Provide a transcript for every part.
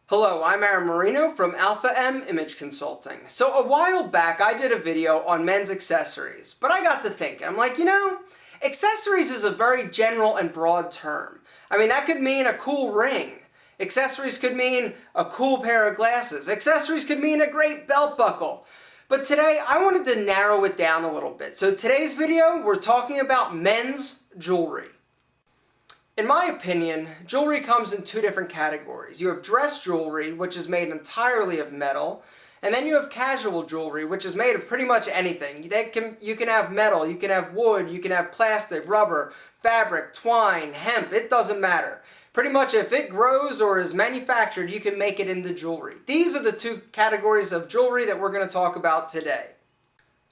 Hello, I'm Aaron Marino from Alpha M Image Consulting. So a while back I did a video on men's accessories, but I got to thinking, I'm like, accessories is a very general and broad term. I mean, that could mean a cool ring. Accessories could mean a cool pair of glasses. Accessories could mean a great belt buckle. But today I wanted to narrow it down a little bit. So today's video, we're talking about men's jewelry. In my opinion, jewelry comes in two different categories. You have dress jewelry, which is made entirely of metal, and then you have casual jewelry, which is made of pretty much anything. You can have metal, you can have wood, you can have plastic, rubber, fabric, twine, hemp, it doesn't matter. Pretty much if it grows or is manufactured, you can make it into jewelry. These are the two categories of jewelry that we're going to talk about today.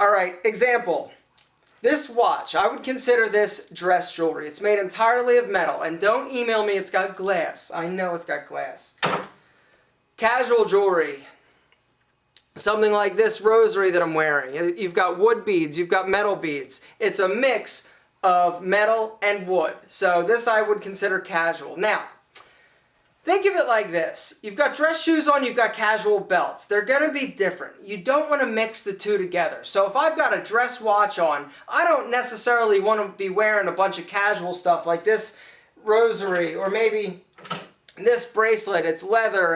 Alright, example. This watch, I would consider this dress jewelry. It's made entirely of metal. And don't email me, it's got glass. I know it's got glass. Casual jewelry. Something like this rosary that I'm wearing. You've got wood beads, you've got metal beads. It's a mix of metal and wood. So this I would consider casual. Now, think of it like this. You've got dress shoes on, you've got casual belts. They're going to be different. You don't want to mix the two together. So if I've got a dress watch on, I don't necessarily want to be wearing a bunch of casual stuff like this rosary or maybe this bracelet. It's leather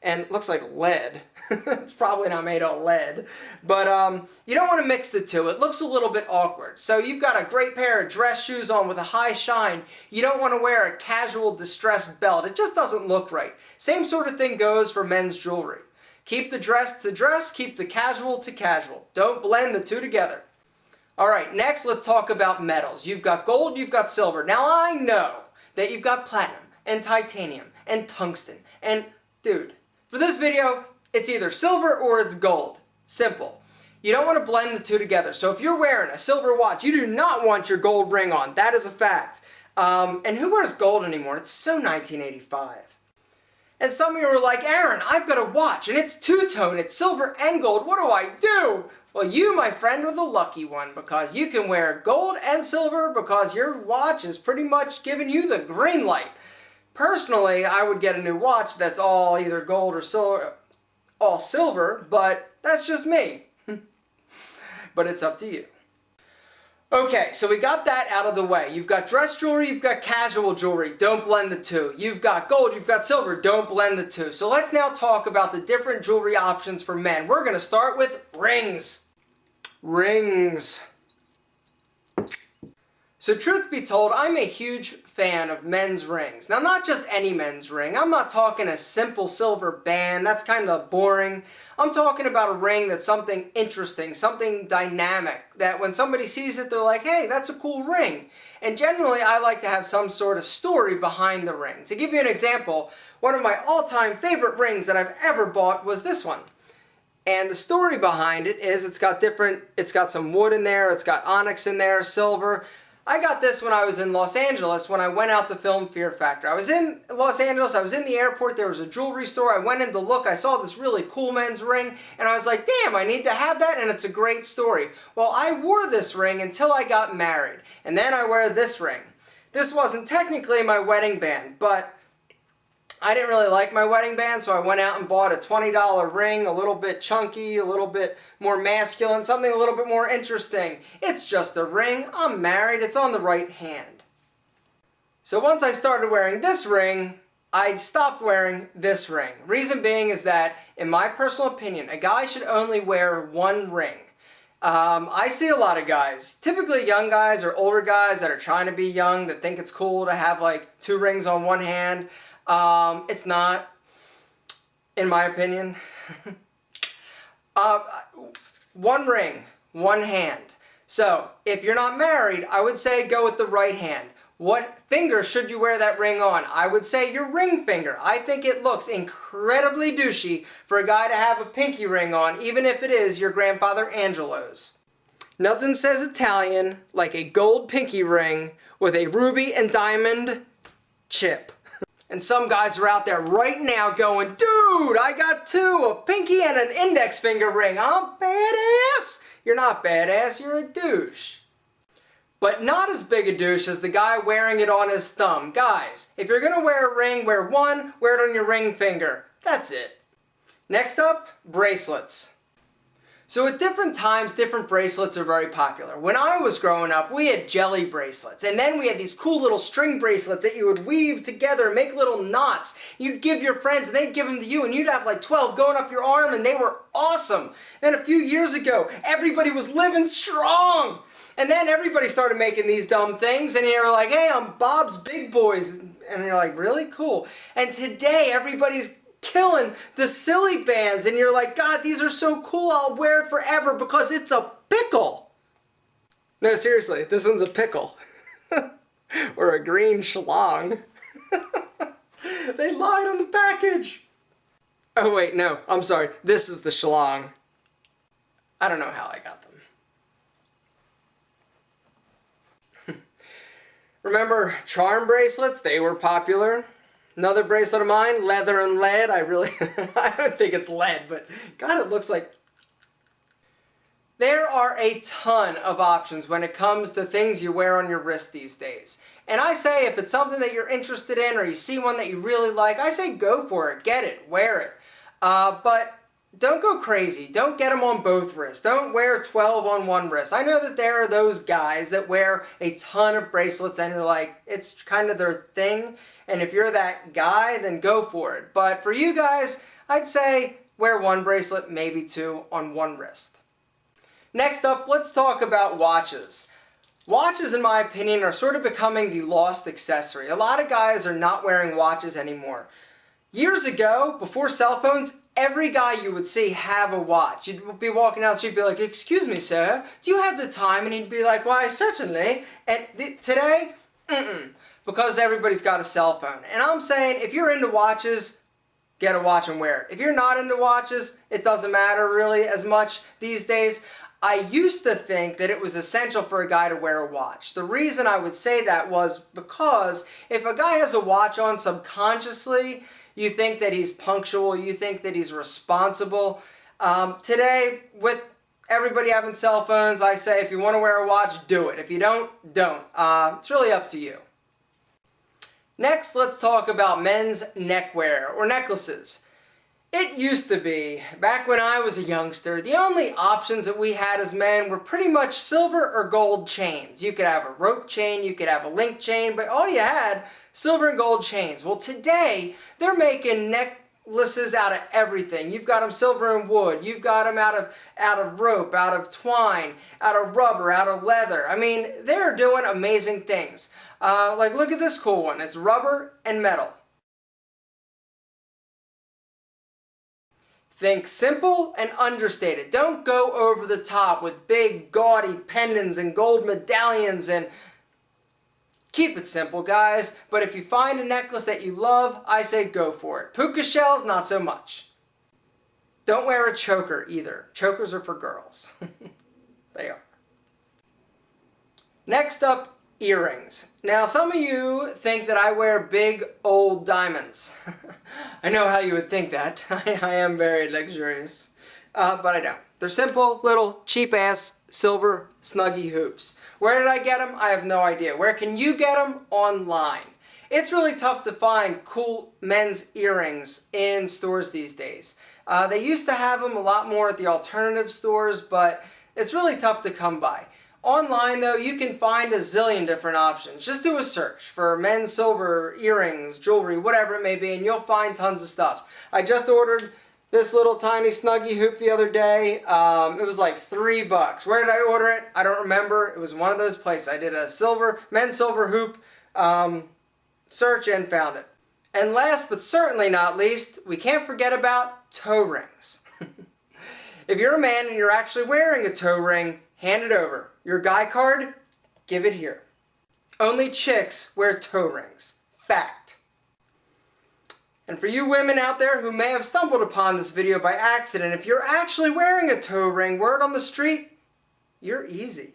and looks like lead. It's probably not made of lead. But you don't want to mix the two. It looks a little bit awkward. So you've got a great pair of dress shoes on with a high shine. You don't want to wear a casual distressed belt. It just doesn't look right. Same sort of thing goes for men's jewelry. Keep the dress to dress, keep the casual to casual. Don't blend the two together. Alright, next let's talk about metals. You've got gold, you've got silver. Now I know that you've got platinum and titanium and tungsten. And dude, for this video, it's either silver or it's gold. Simple. You don't want to blend the two together. So if you're wearing a silver watch, you do not want your gold ring on. That is a fact. And who wears gold anymore? It's so 1985. And some of you are like, Aaron, I've got a watch and it's two-tone. It's silver and gold. What do I do? Well, you, my friend, are the lucky one because you can wear gold and silver because your watch is pretty much giving you the green light. Personally, I would get a new watch that's all either gold or silver. All silver, but that's just me. But it's up to you. Okay, so we got that out of the way. You've got dress jewelry, you've got casual jewelry. Don't blend the two. You've got gold, you've got silver. Don't blend the two. So let's now talk about the different jewelry options for men. We're going to start with rings. Rings. So truth be told, I'm a huge fan of men's rings. Now, not just any men's ring. I'm not talking a simple silver band. That's kind of boring. I'm talking about a ring that's something interesting, something dynamic, that when somebody sees it, they're like, hey, that's a cool ring. And generally, I like to have some sort of story behind the ring. To give you an example, one of my all-time favorite rings that I've ever bought was this one. And the story behind it is it's got some wood in there, it's got onyx in there, silver. I got this when I was in Los Angeles when I went out to film Fear Factor. I was in Los Angeles, I was in the airport, there was a jewelry store, I went in to look, I saw this really cool men's ring, and I was like, damn, I need to have that, and it's a great story. Well, I wore this ring until I got married, and then I wear this ring. This wasn't technically my wedding band, but I didn't really like my wedding band, so I went out and bought a $20 ring, a little bit chunky, a little bit more masculine, something a little bit more interesting. It's just a ring, I'm married, it's on the right hand. So once I started wearing this ring, I stopped wearing this ring. Reason being is that, in my personal opinion, a guy should only wear one ring. I see a lot of guys, typically young guys or older guys that are trying to be young, that think it's cool to have like two rings on one hand. It's not, in my opinion. One ring, one hand. So, if you're not married, I would say go with the right hand. What finger should you wear that ring on? I would say your ring finger. I think it looks incredibly douchey for a guy to have a pinky ring on, even if it is your grandfather Angelo's. Nothing says Italian like a gold pinky ring with a ruby and diamond chip. And some guys are out there right now going, dude, I got two, a pinky and an index finger ring. I'm badass. You're not badass, you're a douche. but not as big a douche as the guy wearing it on his thumb. Guys, if you're gonna wear a ring, wear one, wear it on your ring finger. That's it. Next up, bracelets. So at different times, different bracelets are very popular. When I was growing up, we had jelly bracelets. And then we had these cool little string bracelets that you would weave together and make little knots. You'd give your friends and they'd give them to you and you'd have like 12 going up your arm and they were awesome. Then a few years ago, everybody was living strong. And then everybody started making these dumb things and you're like, hey, I'm Bob's Big Boys. And you're like, really? Cool. And today, everybody's killing the silly bands and you're like, God, these are so cool, I'll wear it forever because it's a pickle. No, seriously, this one's a pickle. Or a green schlong. They lied on the package. Oh wait, no, I'm sorry, this is the schlong. I don't know how I got them. Remember charm bracelets? They were popular. Another bracelet of mine, leather and lead. I don't think it's lead, but God, it looks like. There are a ton of options when it comes to things you wear on your wrist these days. And I say if it's something that you're interested in or you see one that you really like, I say go for it, get it, wear it. But don't go crazy. Don't get them on both wrists. Don't wear 12 on one wrist. I know that there are those guys that wear a ton of bracelets and you're like, it's kind of their thing. And if you're that guy, then go for it. But for you guys, I'd say wear one bracelet, maybe two on one wrist. Next up, let's talk about watches. Watches, in my opinion, are sort of becoming the lost accessory. A lot of guys are not wearing watches anymore. Years ago, before cell phones, every guy you would see have a watch. You'd be walking down the street and be like, excuse me, sir, do you have the time? And he'd be like, why, certainly. And today, because everybody's got a cell phone. And I'm saying, if you're into watches, get a watch and wear it. If you're not into watches, it doesn't matter really as much these days. I used to think that it was essential for a guy to wear a watch. The reason I would say that was because if a guy has a watch on subconsciously, you think that he's punctual, you think that he's responsible. Today, with everybody having cell phones, I say if you want to wear a watch, do it. If you don't, don't. It's really up to you. Next, let's talk about men's neckwear or necklaces. It used to be, back when I was a youngster, the only options that we had as men were pretty much silver or gold chains. You could have a rope chain, you could have a link chain, but all you had, silver and gold chains. Well, today, they're making necklaces out of everything. You've got them silver and wood, you've got them out of rope, out of twine, out of rubber, out of leather. I mean, they're doing amazing things. Like, look at this cool one. It's rubber and metal. Think simple and understated. Don't go over the top with big, gaudy pendants and gold medallions and keep it simple, guys. But if you find a necklace that you love, I say go for it. Puka shells, not so much. Don't wear a choker either. Chokers are for girls. They are. Next up, earrings. Now, some of you think that I wear big old diamonds. I know how you would think that. I am very luxurious. But I don't. They're simple, little, cheap-ass, silver, snuggy hoops. Where did I get them? I have no idea. Where can you get them? Online. It's really tough to find cool men's earrings in stores these days. They used to have them a lot more at the alternative stores, but it's really tough to come by. Online, though, you can find a zillion different options. Just do a search for men's silver, earrings, jewelry, whatever it may be, and you'll find tons of stuff. I just ordered this little tiny snuggy hoop the other day. It was like $3. Where did I order it? I don't remember. It was one of those places. I did a men's silver hoop search and found it. And last but certainly not least, we can't forget about toe rings. If you're a man and you're actually wearing a toe ring, hand it over. Your guy card, give it here. Only chicks wear toe rings. Fact. And for you women out there who may have stumbled upon this video by accident, if you're actually wearing a toe ring, word on the street, you're easy.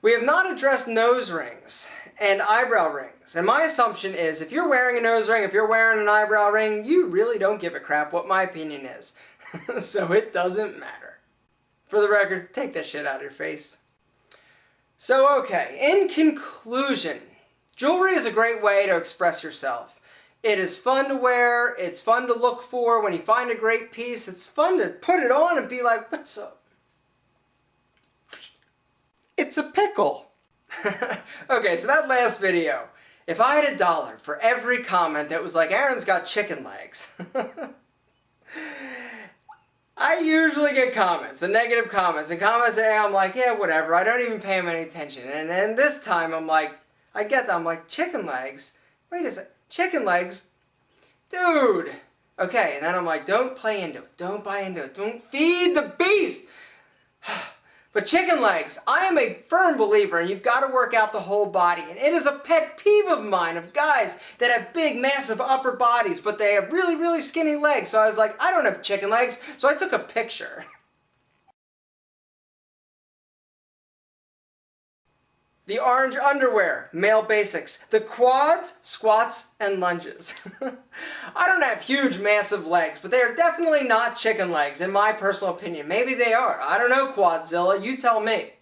We have not addressed nose rings and eyebrow rings. And my assumption is if you're wearing a nose ring, if you're wearing an eyebrow ring, you really don't give a crap what my opinion is. So it doesn't matter. For the record, take that shit out of your face. So okay, in conclusion, jewelry is a great way to express yourself. It is fun to wear, it's fun to look for. When you find a great piece, it's fun to put it on and be like, what's up? It's a pickle. Okay, so that last video, if I had $1 for every comment that was like, Aaron's got chicken legs, I usually get comments, and negative comments, and comments that I'm like, yeah, whatever, I don't even pay them any attention. And then this time I'm like, I get that, I'm like, chicken legs? Wait a sec, chicken legs? Dude! Okay, and then I'm like, don't play into it, don't buy into it, don't feed the beast! But chicken legs, I am a firm believer, and you've got to work out the whole body. And it is a pet peeve of mine of guys that have big, massive upper bodies, but they have really, really skinny legs. So I was like, I don't have chicken legs, so I took a picture. The orange underwear, male basics. The quads, squats, and lunges. I don't have huge, massive legs, but they are definitely not chicken legs, in my personal opinion. Maybe they are. I don't know, Quadzilla. You tell me.